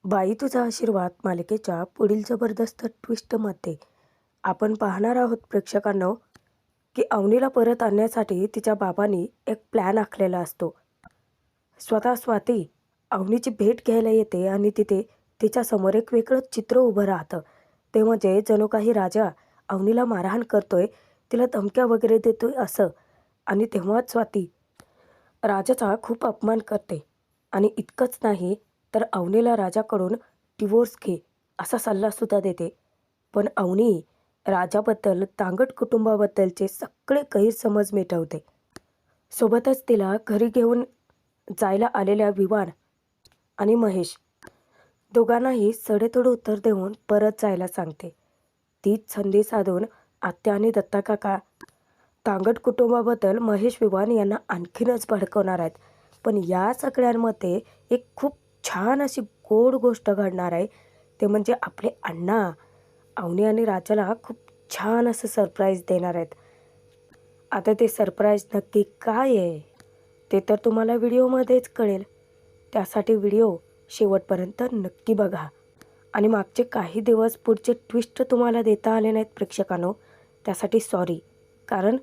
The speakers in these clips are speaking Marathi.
बाई तुझा आशीर्वाद मालिकेच्या पुढील जबरदस्त ट्विस्टमध्ये आपण पाहणार आहोत प्रेक्षकांनो, की अवनीला परत आणण्यासाठी तिच्या बाबांनी एक प्लॅन आखलेला असतो. स्वतः स्वाती अवनीची भेट घ्यायला येते आणि तिथे तिच्यासमोर एक वेगळं चित्र उभं राहतं. ते म्हणजे जणू काही राजा अवनीला मारहाण करतोय, तिला धमक्या वगैरे देतोय असं. आणि तेव्हाच स्वाती राजाचा खूप अपमान करते आणि इतकंच नाही तर अवनीला राजाकडून डिवोर्स घे असा सल्लासुद्धा देते. पण अवनी राजाबद्दल तांगट कुटुंबाबद्दलचे सगळे गैरसमज मिटवते. सोबतच तिला घरी घेऊन जायला आलेल्या विवान आणि महेश दोघांनाही सडेतोड उत्तर देऊन परत जायला सांगते. तीच संधी साधून आत्या आणि दत्ताकाका तांगट कुटुंबाबद्दल महेश विवान यांना आणखीनच भडकवणार आहेत. पण या सगळ्यांमध्ये एक खूप छान अशी गोड गोष्ट घडणार आहे. ते म्हणजे आपले अण्णा अवनी आणि राजाला खूप छान असं सरप्राईज देणार आहेत. आता ते सरप्राईज नक्की काय आहे ते तर तुम्हाला व्हिडिओमध्येच कळेल. त्यासाठी व्हिडिओ शेवटपर्यंत नक्की बघा. आणि मागचे काही दिवस पुढचे ट्विस्ट तुम्हाला देता आले नाहीत प्रेक्षकांनो, त्यासाठी सॉरी. कारण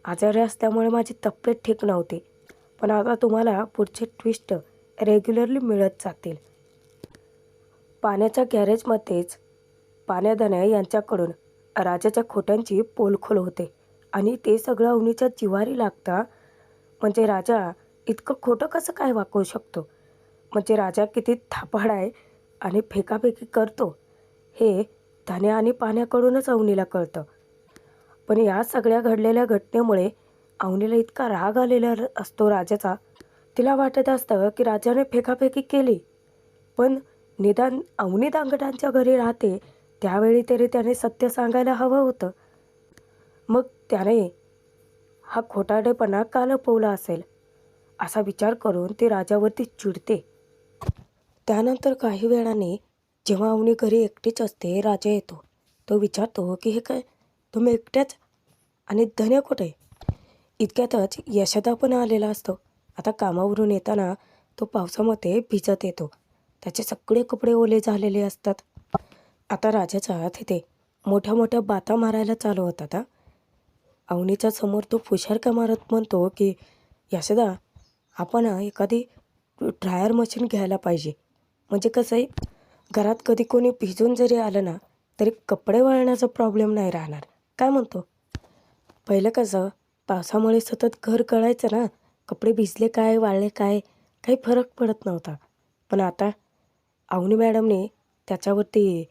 आजारी असल्यामुळे माझी तब्येत ठीक नव्हती. पण आता तुम्हाला पुढचे ट्विस्ट रेग्युलरली मिळत जातील. पाण्याच्या गॅरेजमध्येच पाण्यादाण्या यांच्याकडून राजाच्या खोट्यांची पोलखोल होते आणि ते सगळं अवनीच्या जिव्हारी लागतं. म्हणजे राजा इतकं खोटं कसं काय वागवू शकतो? म्हणजे राजा किती थापाड आहे आणि फेकाफेकी करतो हे धन्या आणि पाण्याकडूनच अवनीला कळतं. पण या सगळ्या घडलेल्या घटनेमुळे अवनीला इतका राग आलेला असतो राजाचा. तिला वाटत असतं की राजाने फेकाफेकी केली, पण निदान अवनी दांगटांच्या घरी राहते त्यावेळी तरी त्याने सत्य सांगायला हवं होतं. मग त्याने हा खोटारडेपणा का लपवला असेल असा विचार करून ती राजावरती चिडते. त्यानंतर काही वेळाने जेव्हा अवनी घरी एकटीच असते राजा येतो. तो विचारतो की हे काय तुम्ही एकट्याच आणि धन्य कुठे? इतक्यातच यशोदा पण आलेला असतो. आता कामावरून येताना तो पावसामध्ये भिजत येतो. त्याचे सगळे कपडे ओले झालेले असतात. आता राजाचा तिथे मोठ्या मोठ्या बाता मारायला चालू होतात. अवनीच्या समोर तो फुशारका मारत म्हणतो की यशोदा, आपण एखादी ड्रायर मशीन घ्यायला पाहिजे. म्हणजे कसं आहे, घरात कधी कोणी भिजून जरी आलं ना तरी कपडे वाळण्याचा प्रॉब्लेम नाही राहणार. काय म्हणतो? पहिलं कसं पावसामुळे सतत घर गळायचं ना, कपडे भिजले काय वाळले काय काही फरक पडत नव्हता. पण आता अवनी मॅडमने त्याच्यावरती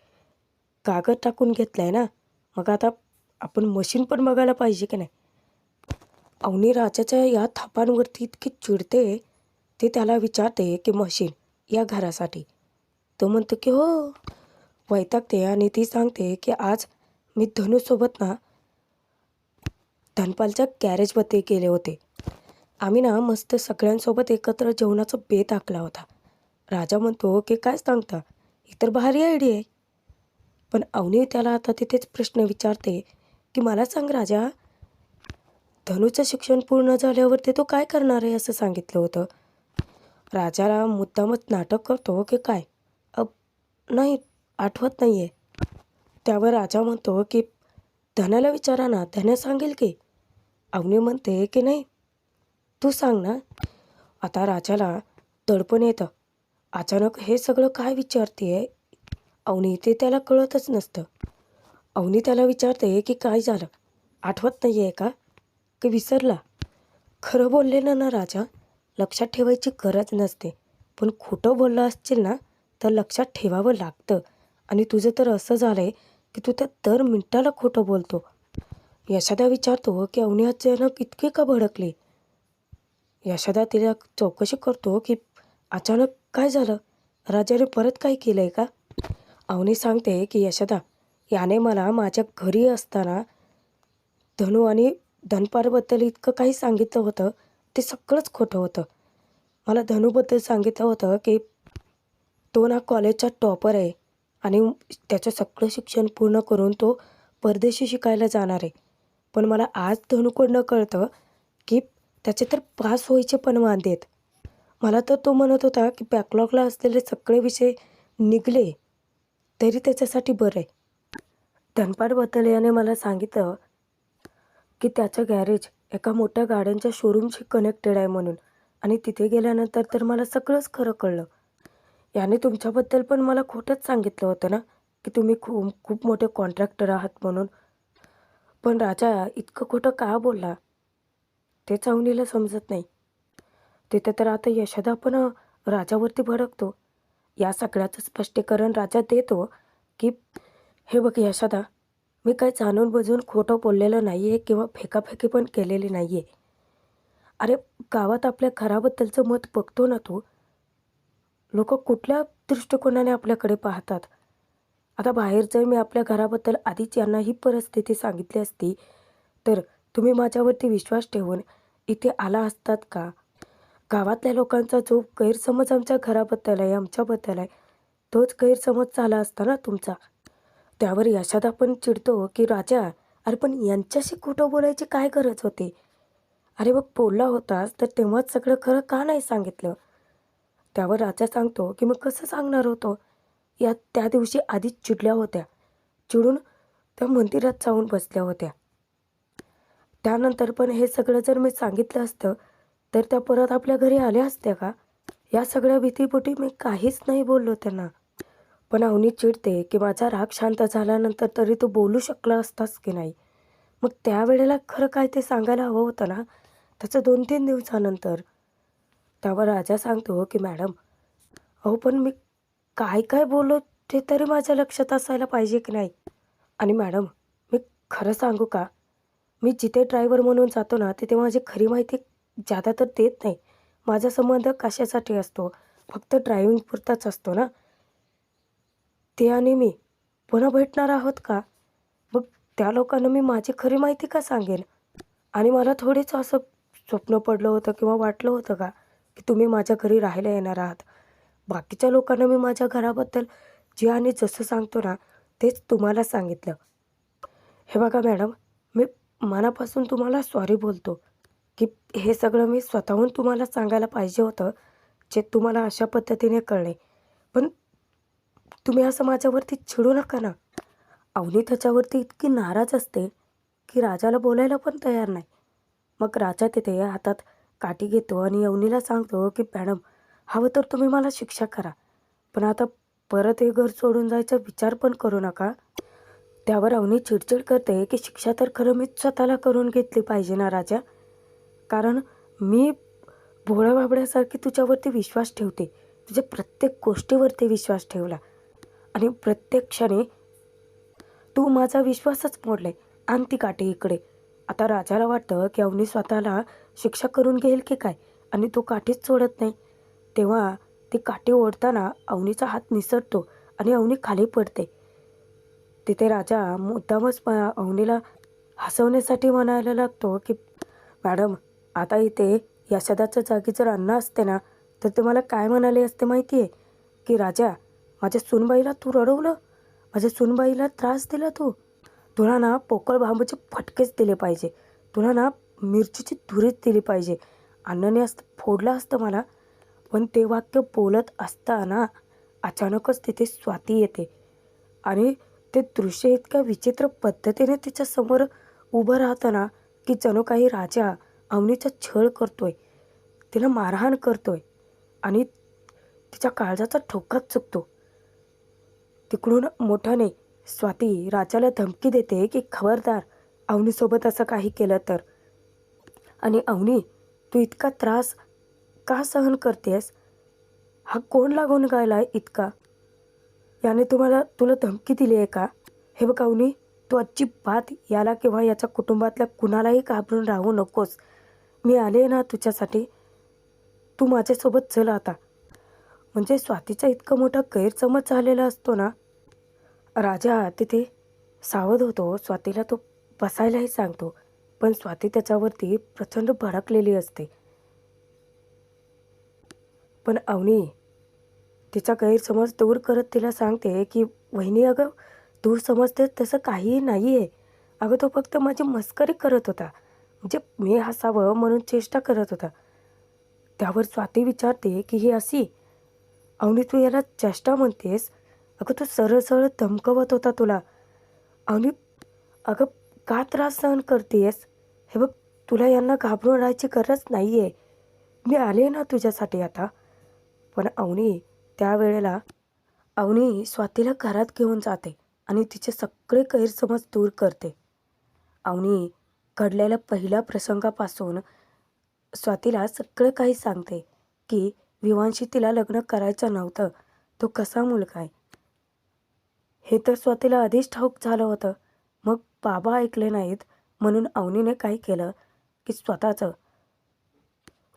कागद टाकून घेतला आहे ना, मग आता आपण मशीन पण बघायला पाहिजे की नाही. अवनी राजाच्या या थापांवरती इतकी चिडते, ते त्याला विचारते की मशीन या घरासाठी. तो म्हणतो की हो. वैतागते आणि ती सांगते की आज मी धनुसोबत ना धनपालच्या गॅरेजमध्ये गेले होते. आम्ही ना मस्त सगळ्यांसोबत एकत्र जेवणाचा बेत आखला होता. राजा म्हणतो की काय सांगता, ही तर भारी आयडिया आहे. पण अवनी त्याला आता तिथेच प्रश्न विचारते की मला सांग राजा, धनुचं शिक्षण पूर्ण झाल्यावरती तो काय करणार आहे असं सांगितलं होतं. राजाला मुद्दामच नाटक करतो की काय नाही आठवत नाही आहे. त्यावर राजा म्हणतो की धन्याला विचारा ना, धन्या सांगेल की. अवनी म्हणते की नाही तू सांग ना. आता राजाला दडपण येतं. अचानक हे सगळं काय विचारते अवनी ते त्याला कळतच नसतं. अवनी त्याला विचारते की काय झालं, आठवत नाही आहे का, की विसरला? खरं बोललेलं ना राजा, लक्षात ठेवायची गरज नसते. पण खोटं बोललं असशील ना तर लक्षात ठेवावं लागतं. आणि तुझं तर असं झालं आहे की तू तर दर मिनिटाला खोटं बोलतो. यशोदा विचारतो की अवनी अचानक इतकी का भडकली. यशोदा तिला चौकशी करतो की अचानक काय झालं, राजाने परत काय केलं आहे का. अवनी सांगते की यशोदा, याने मला माझ्या घरी असताना धनू आणि धनपारबद्दल इतकं काही सांगितलं होतं, ते सगळंच खोटं होतं. मला धनूबद्दल सांगितलं होतं की तो ना कॉलेजचा टॉपर आहे आणि त्याचं सगळं शिक्षण पूर्ण करून तो परदेशी शिकायला जाणार आहे. पण मला आज धनूकडनं कळतं की त्याचे तर पास व्हायचे पण वांदे आहेत. मला तर तो म्हणत होता की बॅकलॉगला असलेले सगळे विषय निघले तरी त्याच्यासाठी बरं आहे. धनपाडबद्दल याने मला सांगितलं की त्याचं गॅरेज एका मोठ्या गाड्यांच्या शोरूमशी कनेक्टेड आहे म्हणून, आणि तिथे गेल्यानंतर तर मला सगळंच खरं कळलं. याने तुमच्याबद्दल पण मला खोटंच सांगितलं होतं ना, की तुम्ही खूप खूप मोठे कॉन्ट्रॅक्टर आहात म्हणून. पण राजा इतकं खोटं का बोलला तेच अवनीला समजत नाही. तिथे तर आता यशोदा पण राजावरती भडकतो. या सगळ्याचं स्पष्टीकरण राजा देतो की हे बघ यशोदा, मी काही जाणून बुजून खोटं बोललेलं नाही आहे किंवा फेकाफेकी पण केलेली नाही आहे. अरे, गावात आपल्या घराबद्दलचं मत बघतो ना तू, लोकं कुठल्या दृष्टिकोनाने आपल्याकडे पाहतात. आता बाहेर जर मी आपल्या घराबद्दल आधीच यांना ही परिस्थिती सांगितली असती, तर तुम्ही माझ्यावरती विश्वास ठेवून इथे आला असतात का? गावातल्या लोकांचा जो गैरसमज आमच्या घराबद्दल आहे, आमच्याबद्दल आहे, तोच गैरसमज झाला असता ना तुमचा. त्यावर यशोदा पण चिडतो की राजा, अरे पण यांच्याशी खोटं बोलायची काय गरज होती? अरे मग बोलला होतास तर तेव्हाच सगळं खरं का नाही सांगितलं? त्यावर राजा सांगतो की मग कसं सांगणार होतो? या त्या दिवशी आधीच चिडल्या होत्या. चिडून त्या मंदिरात जाऊन बसल्या होत्या. त्यानंतर पण हे सगळं जर मी सांगितलं असतं, तर त्या परत आपल्या घरी आल्या असत्या का? या सगळ्या भीतीपोटी मी काहीच नाही बोललो त्यांना. पण अवनी चिडते की माझा राग शांत झाल्यानंतर तरी तू बोलू शकला असतास की नाही? मग त्यावेळेला खरं काय ते सांगायला हवं होतं ना, त्याचं 2-3 दिवसानंतर. त्यावर राजा सांगतो की मॅडम, अहो पण मी काय काय बोललो ते तरी माझ्या लक्षात असायला पाहिजे की नाही? आणि मॅडम, मी खरं सांगू का? मी जिथे ड्रायव्हर म्हणून जातो ना, तिथे माझी खरी माहिती ज्यादा तर देत नाही. माझा संबंध कशासाठी असतो? फक्त ड्रायव्हिंगपुरताच असतो ना. ते आणि मी पुन्हा भेटणार आहोत का? मग त्या लोकांना मी माझी खरी माहिती का सांगेन? आणि मला थोडीच असं स्वप्न पडलं होतं किंवा वाटलं होतं का, की तुम्ही माझ्या घरी राहायला येणार आहात? बाकीच्या लोकांना मी माझ्या घराबद्दल जे आणि जसं सांगतो ना, तेच तुम्हाला सांगितलं. हे बघा मॅडम, मी मनापासून तुम्हाला सॉरी बोलतो, की हे सगळं मी स्वतःहून तुम्हाला सांगायला पाहिजे होतं, जे तुम्हाला अशा पद्धतीने कळले. पण तुम्ही असं माझ्यावरती चिडू नका ना. अवनी त्याच्यावरती इतकी नाराज असते, की राजाला बोलायला पण तयार नाही. मग राजा तिथे हातात काठी घेतो आणि अवनीला सांगतो, की मॅडम, हवं तर तुम्ही मला शिक्षा करा. पण आता परत हे घर सोडून जायचा विचार पण करू नका. त्यावर अवनी चिडचिड करते, की शिक्षा तर खरं मीच स्वतःला करून घेतली पाहिजे ना राजा. कारण मी भोळ्या-बाबड्यासारखी तुझ्यावरती विश्वास ठेवते. तुझ्या प्रत्येक गोष्टीवरती विश्वास ठेवला आणि प्रत्येक क्षणी तू माझा विश्वासच मोडलाय. आण ती काठी इकडे. आता राजाला वाटतं, की अवनी स्वतःला शिक्षा करून घेईल की काय, आणि तो काठीच सोडत नाही. तेव्हा ती काठी ओढताना अवनीचा हात निसटतो आणि अवनी खाली पडते. तिथे राजा मुद्दामच अवनीला हसवण्यासाठी म्हणायला लागतो, की मॅडम, आता इथे यशोदाच्या जागी जर अण्णा असते ना, तर ते मला काय म्हणाले असते माहिती आहे? की राजा, माझ्या सूनबाईला तू रडवलं? माझ्या सूनबाईला त्रास दिला तू? तुला ना पोकळ बांबूचे फटकेच दिले पाहिजे. तुला ना मिरचीची धुरीच दिली पाहिजे. अण्णाने असतं फोडलं असतं मला. पण ते वाक्य बोलत असताना अचानकच तिथे स्वाती येते आणि ते दृश्य इतक्या विचित्र पद्धतीने तिच्यासमोर उभं राहतं ना, की जणू काही राजा अवनीचा छळ करतोय, तिला मारहाण करतोय आणि तिच्या काळजाचा ठोकाच चुकतो. तिकडून मोठ्याने स्वाती राजाला धमकी देते, की खबरदार अवनीसोबत असं काही केलं तर. आणि अवनी, तू इतका त्रास का सहन करतेस? हा कोण लागून गायलाय इतका? याने तुला धमकी दिली आहे का? हे बघ अवनी, तू अजिबात याला किंवा याच्या कुटुंबातल्या कुणालाही घाबरून राहू नकोस. मी आले ना तुझ्यासाठी. तू माझ्यासोबत चल आता. म्हणजे स्वातीचा इतका मोठा गैरसमज झालेला असतो ना. राजा तिथे सावध होतो. स्वातीला तो बसायलाही सांगतो. पण स्वाती त्याच्यावरती प्रचंड भडकलेली असते. पण अवनी तिचा गैरसमज दूर करत तिला सांगते, की "वहिनी अगं, तू समजतेस तसं काहीही नाही आहे. अगं तो फक्त माझी मस्करी करत होता. म्हणजे मी हसावं म्हणून चेष्टा करत होता." त्यावर स्वाती विचारते, की "ही अशी?" अवनी तू याला चेष्टा म्हणतेस? अगं तो सरळ सरळ धमकवत होता तुला. अवनी अगं का त्रास सहन करतेस? हे बघ तुला यांना घाबरून राहायची गरज नाही आहे. मी आले ना तुझ्यासाठी आता. पण अवनी त्यावेळेला अवनी स्वातीला घरात घेऊन जाते आणि तिचे सगळे गैरसमज दूर करते. अवनी घडलेल्या पहिल्या प्रसंगापासून स्वातीला सगळं काही सांगते की विवांशी तिला लग्न करायचं नव्हतं. तो कसा मुलगा आहे हे तर स्वातीला आधीच ठाऊक झालं होतं. मग बाबा ऐकले नाहीत म्हणून अवनीने काय केलं की स्वतःचं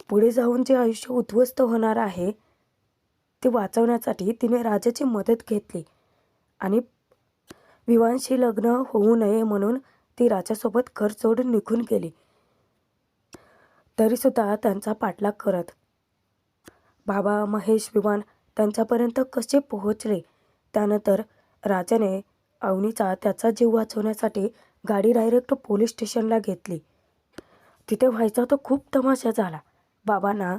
पुढे जाऊन जे आयुष्य उद्ध्वस्त होणार आहे ते वाचवण्यासाठी तिने राजाची मदत घेतली आणि विवांशी लग्न होऊ नये म्हणून ती राजासोबत घर सोडून निघून गेली. तरीसुद्धा त्यांचा पाठलाग करत बाबा महेश विवान त्यांच्यापर्यंत कसे पोहोचले. त्यानंतर राजाने अवनीचा त्याचा जीव वाचवण्यासाठी गाडी डायरेक्ट पोलीस स्टेशनला घेतली. तिथे व्हायचा तो खूप तमाशा झाला. बाबांना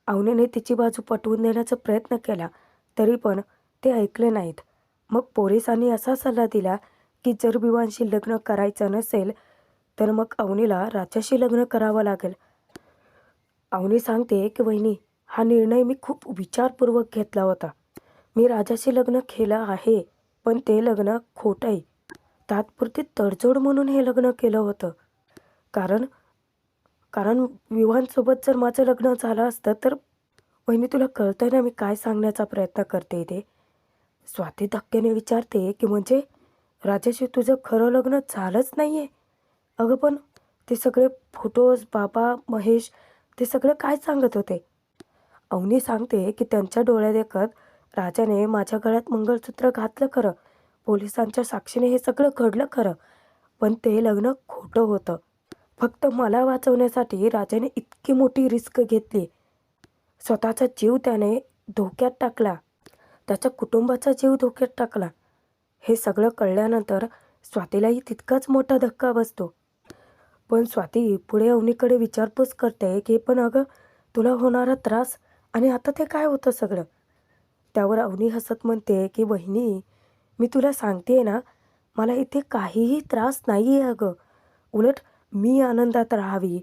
अवनीने तिची बाजू पटवून देण्याचा प्रयत्न केला तरी पण ते ऐकले नाहीत. मग पोलिसांनी असा सल्ला दिला की जर विवांशी लग्न करायचं नसेल तर मग अवनीला राजाशी लग्न करावं लागेल. अवनी सांगते की वहिनी हा निर्णय मी खूप विचारपूर्वक घेतला होता. मी राजाशी लग्न केलं आहे पण ते लग्न खोटं आहे. तात्पुरती तडजोड म्हणून हे लग्न केलं होतं. कारण कारण विवांसोबत जर माझं लग्न झालं असतं तर वहिनी तुला कळतंय ना मी काय सांगण्याचा प्रयत्न करते ते. स्वाती धक्क्याने विचारते की म्हणजे राजाशी तुझं खरं लग्न झालंच नाही आहे? अगं पण ते सगळे फोटोज बाबा महेश ते सगळं काय सांगत होते? अवनी सांगते की त्यांच्या डोळ्यात देखत राजाने माझ्या गळ्यात मंगळसूत्र घातलं खरं. पोलिसांच्या साक्षीने हे सगळं घडलं खरं. पण ते लग्न खोटं होतं. फक्त मला वाचवण्यासाठी राजाने इतकी मोठी रिस्क घेतली. स्वतःचा जीव त्याने धोक्यात टाकला. त्याच्या कुटुंबाचा जीव धोक्यात टाकला. हे सगळं कळल्यानंतर स्वातीलाही तितकाच मोठा धक्का बसतो. पण स्वाती पुढे अवनीकडे विचारपूस करते की पण अगं तुला होणारा त्रास आणि आता ते काय होतं सगळं? त्यावर अवनी हसत म्हणते की वहिनी मी तुला सांगते ना मला इथे काहीही त्रास नाही आहे अगं. उलट मी आनंदात राहावी,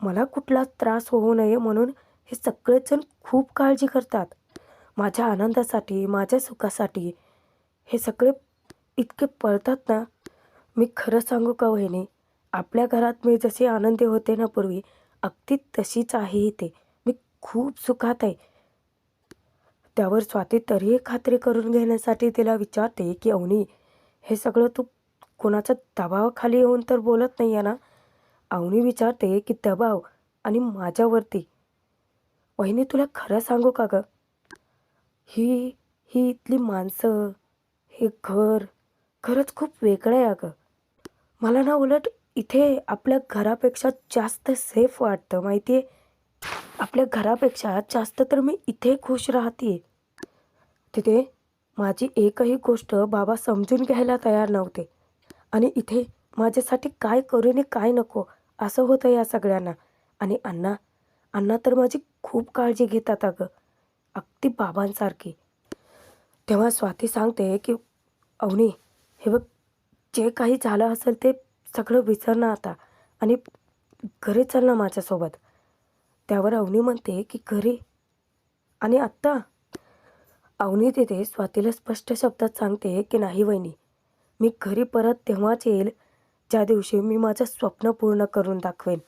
मला कुठलाच त्रास होऊ नये म्हणून हे सगळेजण खूप काळजी करतात. माझ्या आनंदासाठी माझ्या सुखासाठी हे सगळे इतके पळतात ना. मी खरं सांगू का वहिनी आपल्या घरात मी जशी आनंदी होते ना पूर्वी अगदी तशीच आहे इथे. मी खूप सुखात आहे. त्यावर स्वाती तरीही खात्री करून घेण्यासाठी तिला विचारते की अवनी हे सगळं तू कोणाच्या दबावाखाली येऊन तर बोलत नाही आहे ना? अवनी विचारते की दबाव आणि माझ्यावरती. वहिनी तुला खरं सांगू का गं? ही ही इथली माणसं, हे घर खरंच खूप वेगळं आहे अगं. मला ना उलट इथे आपल्या घरापेक्षा जास्त सेफ वाटतं माहिती आहे. आपल्या घरापेक्षा जास्त तर मी इथे खुश राहते. तिथे माझी एकही गोष्ट बाबा समजून घ्यायला तयार नव्हते आणि इथे माझ्यासाठी काय करू आणि काय नको असं होतं या सगळ्यांना. आणि अण्णा अण्णा तर माझी खूप काळजी घेतात अगं, अगदी बाबांसारखी. तेव्हा स्वाती सांगते की अवनी हे बघ जे काही झालं असेल ते सगळं विसर ना आता आणि घरी चल ना माझ्यासोबत. त्यावर अवनी म्हणते की घरी आणि आत्ता? अवनी तिथे स्वातीला स्पष्ट शब्दात सांगते की नाही वहिनी मी घरी परत तेव्हाच येईल ज्या दिवशी मी माझं स्वप्न पूर्ण करून दाखवेन.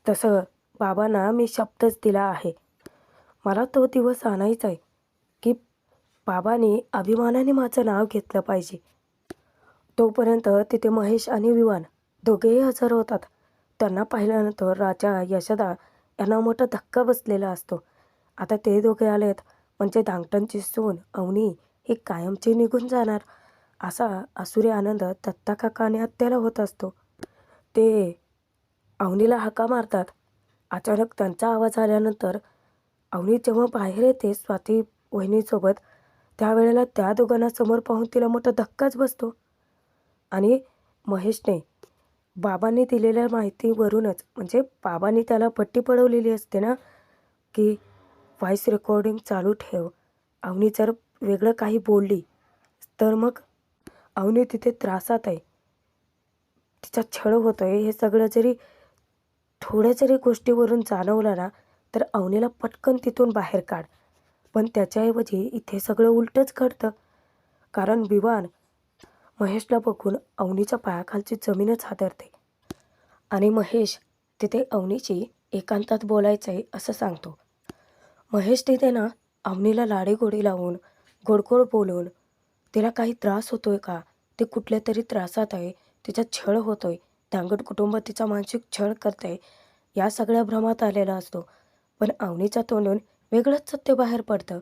तसं बाबांना मी शब्दच दिला आहे. मला तो दिवस आणायचा आहे की बाबांनी अभिमानाने माझं नाव घेतलं पाहिजे. तोपर्यंत तिथे महेश आणि विवान दोघेही हजर होतात. त्यांना पाहिल्यानंतर राजा यशोदा यांना मोठा धक्का बसलेला असतो. आता ते दोघे आलेत म्हणजे धांगटनची सून अवनी ही कायमची निघून जाणार असा आसुरी आनंद दत्ता काका आणि आत्याला होत असतो. ते अवनीला हाका मारतात. अचानक त्यांचा आवाज आल्यानंतर अवनी जेव्हा बाहेर येते स्वाती वहिनीसोबत त्यावेळेला त्या दोघांना समोर पाहून तिला मोठा धक्काच बसतो. आणि महेशने बाबांनी दिलेल्या माहितीवरूनच म्हणजे बाबांनी त्याला पट्टी पडवलेली असते ना की व्हॉईस रेकॉर्डिंग चालू ठेव अवनी जर वेगळं काही बोलली तर मग अवनी तिथे त्रासात आहे, तिचा छळ होतोय हे सगळं जरी थोड्या जरी गोष्टीवरून जाणवलं ना, तर अवनीला पटकन तिथून बाहेर काढ. पण त्याच्याऐवजी इथे सगळं उलटंच घडतं. कारण विवान महेशला बघून अवनीच्या पायाखालची जमीनच हादरते आणि महेश तिथे अवनीची एकांतात बोलायचं आहे असं सांगतो. महेश तिथे ना अवनीला लाडीगोडी लावून, गोडगोड बोलून, तिला काही त्रास होतोय का, ते कुठल्या तरी त्रासात आहे, तिचा छळ होतोय, धांगड कुटुंब तिचा मानसिक छळ करतंय, या सगळ्या भ्रमात आलेला असतो. पण अवनीच्या तोंडून वेगळंच सत्य बाहेर पडतं.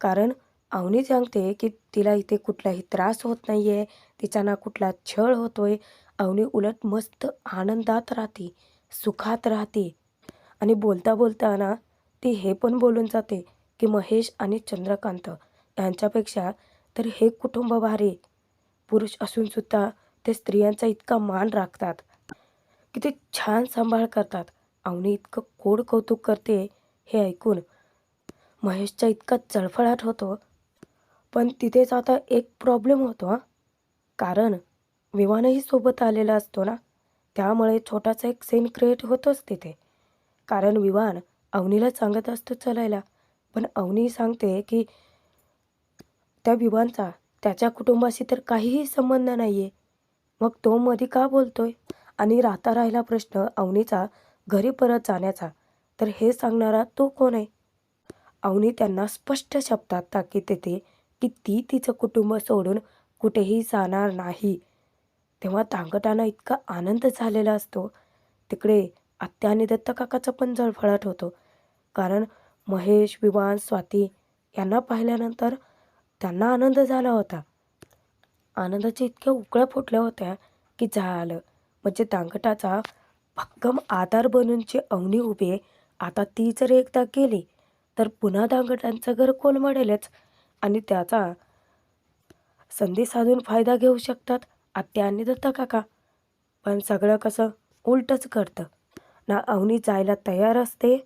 कारण अवनी सांगते की तिला इथे कुठलाही त्रास होत नाही आहे, तिचा ना कुठला छळ होतोय. अवनी उलट मस्त आनंदात राहते, सुखात राहते. आणि बोलता बोलता ना ती हे पण बोलून जाते की महेश आणि चंद्रकांत यांच्यापेक्षा तर हे कुटुंब भारी. पुरुष असूनसुद्धा ते स्त्रियांचा इतका मान राखतात, किती छान सांभाळ करतात. अवनी इतकं गोड कौतुक करते हे ऐकून महेशचा इतका चळफळाट होतो. पण तिथेच आता एक प्रॉब्लेम होतो हां. कारण विवानही सोबत आलेला असतो ना, त्यामुळे छोटासा एक सीन क्रिएट होतोच तिथे. कारण विवान अवनीला सांगत असतो चलायला, पण अवनी सांगते की त्या विवानचा त्याच्या कुटुंबाशी तर काहीही संबंध नाही आहे. मग तो मधी का बोलतोय? आणि राहिला प्रश्न अवनीचा घरी परत जाण्याचा, तर हे सांगणारा तो कोण आहे? अवनी त्यांना स्पष्ट शब्दात ताकीद देते की ती तिचं कुटुंब सोडून कुठेही जाणार नाही. तेव्हा धांगटाना इतका आनंद झालेला असतो. तिकडे आत्या आणि दत्तकाकाचा पण जळफळाट होतो. कारण महेश, विवान, स्वाती यांना पाहिल्यानंतर त्यांना आनंद झाला होता. आनंदाच्या इतक्या उकळ्या फुटल्या होत्या की झालं. म्हणजे धांगटाचा भक्कम आधार बनून जी अवनी उभी आहे, आता ती जर एकदा गेली तर पुन्हा धांगटांचं घर कोलमडेलच. आणि त्याचा संधी साधून फायदा घेऊ शकतात आत्या आणि दत्तकाका. पण सगळं कसं उलटंच घडतं. ना अवनी जायला तयार असते,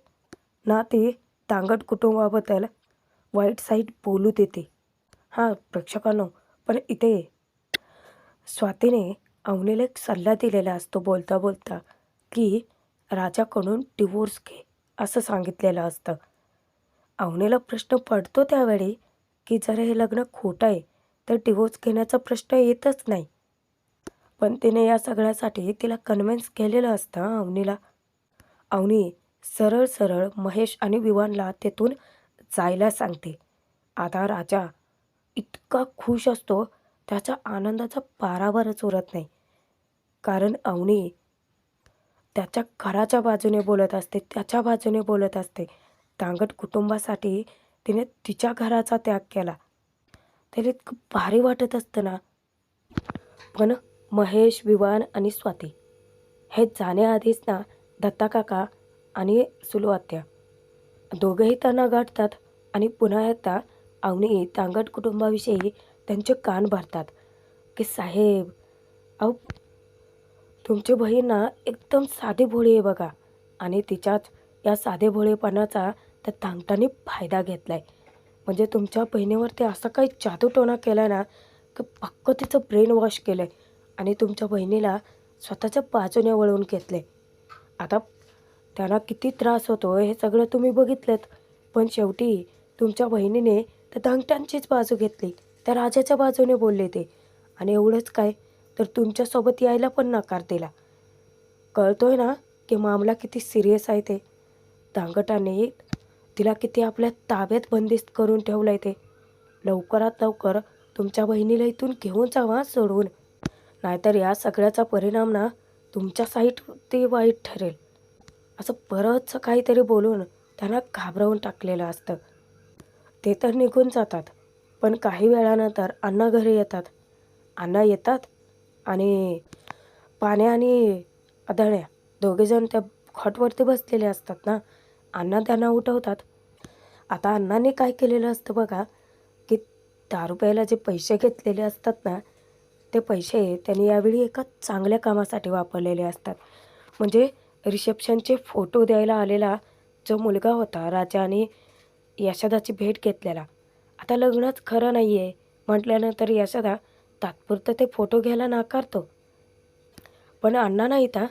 ना ती धांगड कुटुंबाबद्दल वाईट साईड बोलू देते. हां प्रेक्षकांनो, पण इथे स्वातीने अवनीला एक सल्ला दिलेला असतो बोलता बोलता की राजाकडून डिवोर्स घे असं सांगितलेलं असतं. अवनीला प्रश्न पडतो त्यावेळी की जर हे लग्न खोटं आहे तर डिवोर्स घेण्याचा प्रश्न येतच नाही. पण तिने या सगळ्यासाठी तिला कन्व्हिन्स केलेलं असतं अवनीला. अवनी सरळ सरळ महेश आणि विवानला तेथून जायला सांगते. आता राजा इतका खुश असतो, त्याच्या आनंदाचा पारावरच उरत नाही. कारण अवनी त्याच्या घराच्या बाजूने बोलत असते, त्याच्या बाजूने बोलत असते. धांगड कुटुंबासाठी तिने तिच्या घराचा त्याग केला. त्याला इतकं भारी वाटत असतं ना. पण महेश, विवान आणि स्वाती हे जाण्याआधीच ना दत्ताकाका आणि सुलू आत्या दोघंही त्यांना गाठतात आणि पुन्हा एकदा अवनी धांगड कुटुंबाविषयी त्यांचे कान भरतात की साहेब, अहो तुमची बहीण ना एकदम साधी भोळी आहे बघा. आणि तिच्याच या साधे भोळेपणाचा त्या धांगटाने फायदा घेतला आहे. म्हणजे तुमच्या बहिणीवरती असं काही जादूटोणा केला ना की पक्क तिचं ब्रेन वॉश केलं आहे आणि तुमच्या बहिणीला स्वतःच्या बाजूने वळवून घेतलं आहे. आता त्यांना किती त्रास होतो हे सगळं तुम्ही बघितलंत. पण शेवटी तुमच्या बहिणीने त्या धांगट्यांचीच बाजू घेतली, त्या राजाच्या बाजूने बोलले ते. आणि एवढंच काय, तर तुमच्यासोबत यायला पण नकार दिला. कळतोय ना की मामला किती सिरियस आहे ते. धांगटाने तिला किती आपल्या ताब्यात बंदिस्त करून ठेवलं आहे ते. लवकरात लवकर तुमच्या बहिणीला इथून घेऊन जावा सोडवून. नाहीतर या सगळ्याचा परिणाम ना तुमच्या साईडवरती वाईट ठरेल. असं बरंचसं काहीतरी बोलून त्यांना घाबरवून टाकलेलं असतं. ते तर निघून जातात. पण काही वेळानंतर अण्णा घरी येतात. अण्णा येतात आणि पाण्या आणि अदळ्या दोघेजण त्या खॉटवरती बसलेले असतात ना. अण्णा त्यांना उठवतात. आता अण्णांनी काय केलेलं असतं बघा, की दारू प्यायला जे पैसे घेतलेले असतात ना, ते पैसे त्यांनी यावेळी एका चांगल्या कामासाठी वापरलेले असतात. म्हणजे रिसेप्शनचे फोटो द्यायला आलेला जो मुलगा होता, राजा आणि यशोदाची भेट घेतलेला, आता लग्नच खरं नाही आहे म्हटल्यानंतर यशोदा तात्पुरतं ते फोटो घ्यायला नाकारतो. पण अण्णा नाहीत हां.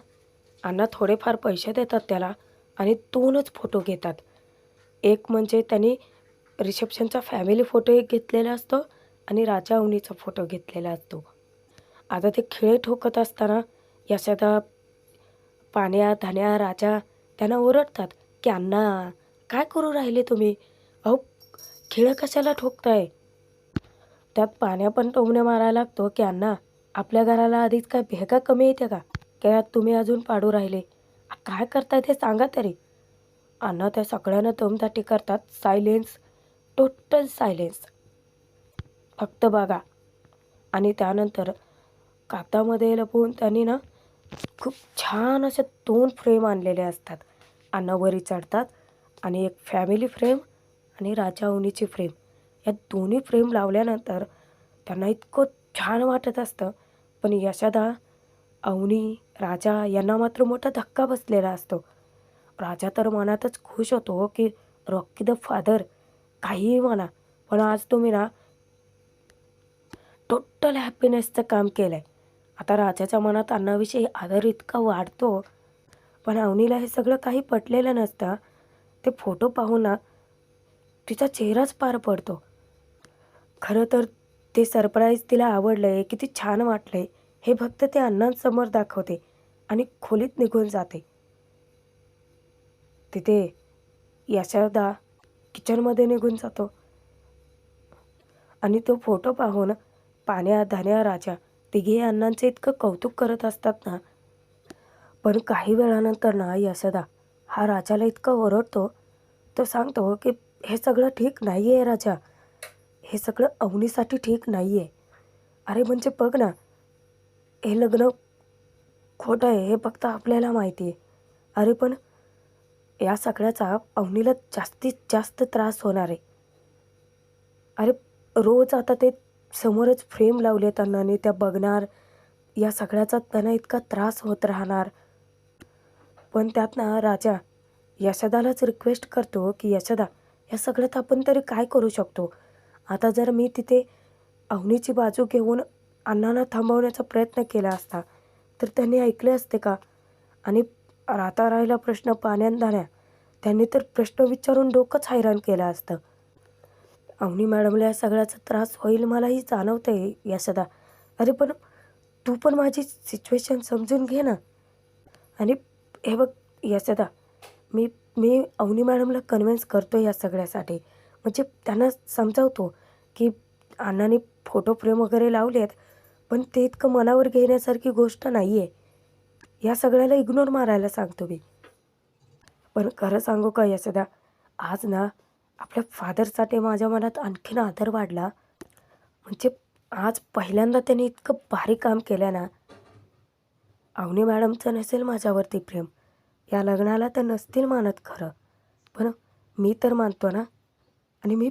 अण्णा थोडेफार पैसे देतात त्याला आणि 2च फोटो घेतात. एक म्हणजे त्यांनी रिसेप्शनचा फॅमिली फोटो एक घेतलेला असतो आणि राजा अवनीचा फोटो घेतलेला असतो. आता ते खिळे ठोकत असताना यशोदा, पाण्या, धन्या, राजा त्यांना ओरडतात, की "अण्णा, काय करू राहिले तुम्ही? अहो, खिळे कशाला ठोकताय?" त्यात पाण्या पण टोमणे मारायला लागतो, की "अण्णा, आपल्या घराला आधीच काय भेगा कमी येते का? त्यात तुम्ही अजून पाडू राहिले. काय करताय ते सांगा तरी." अण्णा त्या सगळ्यांना दमदाटी करतात. Silence, total silence. फक्त बघा. आणि त्यानंतर कागदामध्ये लपवून त्यांनी ना खूप छान अशा 2 फ्रेम आणलेले असतात. अण्णा वरी चढतात आणि एक फॅमिली फ्रेम आणि राजा अवनीची फ्रेम. या दोन्ही फ्रेम लावल्यानंतर त्यांना इतकं छान वाटत असतं. पण यशोदा, अवनी, राजा यांना मात्र मोठा धक्का बसलेला असतो. राजा तर मनातच खुश होतो, की रॉकी द फादर काहीही म्हणा, पण आज तुम्ही ना टोटल हॅपीनेसचं काम केलं आहे. आता राजाच्या मनात अण्णाविषयी आदर इतका वाढतो, पण अवनीला हे सगळं काही पटलेलं नसतं. ते फोटो पाहून ना तिचा चेहराच पार पडतो. खरं तर ते सरप्राईज तिला आवडलं आहे, किती छान वाटलं आहे, हे फक्त ते अण्णांसमोर दाखवते आणि खोलीत निघून जाते. तिथे यशोदा किचनमध्ये निघून जातो आणि तो फोटो पाहून पाण्या, धन्या, राजा तिघेही अण्णांचे इतकं कौतुक करत असतात ना. पण काही वेळानंतर ना यशोदा हा राजाला इतका ओरडतो, तो सांगतो, की "हे सगळं ठीक नाही आहे राजा. हे सगळं अवनीसाठी ठीक नाही आहे. अरे म्हणजे बघ ना, हे लग्न खोटं आहे हे फक्त आपल्याला माहिती आहे. अरे पण या सगळ्याचा अवनीला जास्तीत जास्त त्रास होणार आहे. अरे रोज आता ते समोरच फ्रेम लावलेत अण्णांनी, त्या बघणार. या सगळ्याचा त्यांना इतका त्रास होत राहणार." पण त्यात ना राजा यशोदालाच रिक्वेस्ट करतो, की "यशोदा, या सगळ्यात आपण तरी काय करू शकतो? आता जर मी तिथे अवनीची बाजू घेऊन अण्णांना थांबवण्याचा प्रयत्न केला असता, तर त्यांनी ऐकले असते का? आणि आता राहिला प्रश्न पाण्या-धान्या, त्यांनी तर प्रश्न विचारून डोकंच हैराण केलं असतं. अवनी मॅडमला या सगळ्याचा त्रास होईल मलाही जाणवतंय यशोदा. अरे पण तू पण माझी सिच्युएशन समजून घे ना." आणि हे बघ यशोदा, मी मी अवनी मॅडमला कन्व्हिन्स करतो या सगळ्यासाठी. म्हणजे त्यांना समजावतो, की अण्णांनी फोटो फ्रेम वगैरे लावले आहेत, पण ते इतकं मनावर घेण्यासारखी गोष्ट नाही आहे. या सगळ्याला इग्नोर मारायला सांगतो मी. पण खरं सांगू का यशोदा, आज ना आपल्या फादरसाठी माझ्या मनात आणखीन आदर वाढला. म्हणजे आज पहिल्यांदा त्याने इतकं भारी काम केलं ना. अवनी मॅडमचं नसेल माझ्यावरती प्रेम, या लग्नाला तर नसतील मानत खरं. पण मी तर मानतो ना. आणि मी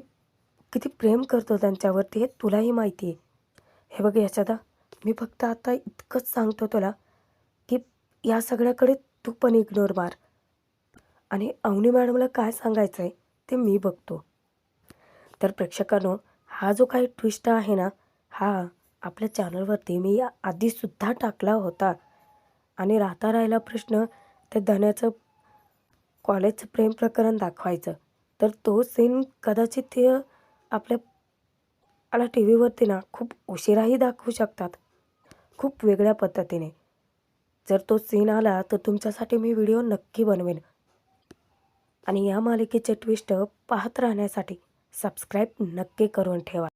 किती प्रेम करतो त्यांच्यावरती हे तुलाही माहिती आहे. हे बघ यशोदा, मी फक्त आता इतकंच सांगतो तुला, की या सगळ्याकडे तू पण इग्नोर मार आणि अवनी मॅडमला काय सांगायचं आहे ते मी बघतो. तर प्रेक्षकांनो, हा जो काही ट्विस्ट आहे ना, हा आपल्या चॅनलवरती मी आधीसुद्धा टाकला होता. आणि राहिला प्रश्न त्या धन्याचं कॉलेजचं प्रेम प्रकरण दाखवायचं. तर तो सीन कदाचित ते आपल्या टी व्हीवरती ना खूप उशिराही दाखवू शकतात, खूप वेगळ्या पद्धतीने. जर तो सीन आला तर तुमच्यासाठी मी व्हिडिओ नक्की बनवेन. आणि या मालिकेचे ट्विस्ट पाहत राहण्यासाठी सबस्क्राईब नक्की करून ठेवा.